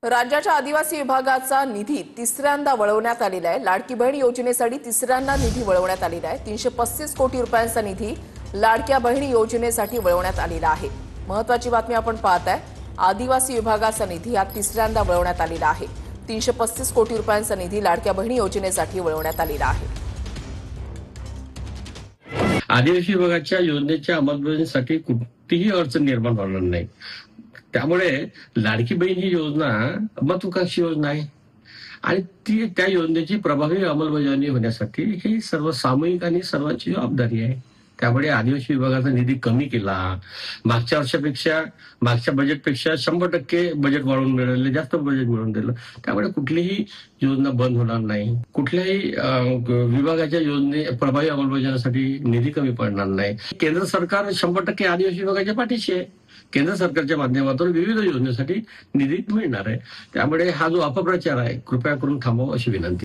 राज्याच्या आदिवासी विभागाचा निधी तिसऱ्यांदा वळवण्यात आलेला आहे। लाडकी बहीण योजनेसाठी तिसऱ्यांदा निधी वळवण्यात आलेला आहे। 335 कोटी रुपयांचा निधी लाडक्या बहिणी योजनेसाठी वळवण्यात आलेला आहे। महत्त्वाची बातमी आपण पाहताय, आदिवासी विभागाचा निधी हा तिसऱ्यांदा वळवण्यात आलेला आहे। 335 कोटी रुपयांचा निधी लाडक्या बहिणी योजनेसाठी वळवण्यात आलेला आहे। आदिवासी विभागाच्या योजनेच्या अंमलबजावणीसाठी कुठलीही अडचण निर्माण होणार नाही। त्यामुळे लाडकी बहीण ही योजना महत्वाकांक्षी योजना आहे आणि ती त्या योजनेची प्रभावी अंमलबजावणी होण्यासाठी ही सर्व सामूहिक आणि सर्वांची जबाबदारी आहे। त्यामुळे आदिवासी विभागाचा निधी कमी केला, मागच्या वर्षापेक्षा मागच्या बजेटपेक्षा 100% बजेट वाढवून मिळाले, जास्त बजेट मिळवून दिलं। त्यामुळे कुठलीही योजना बंद होणार नाही, कुठल्याही विभागाच्या योजने प्रभावी अंमलबजावणीसाठी निधी कमी पडणार नाही। केंद्र सरकार 100% आदिवासी विभागाच्या पाठीशी आहे। केंद्र सरकारच्या माध्यमातून विविध योजनेसाठी निधी मिळणार आहे। त्यामुळे हा जो अपप्रचार आहे कृपया करून थांबवा अशी विनंती।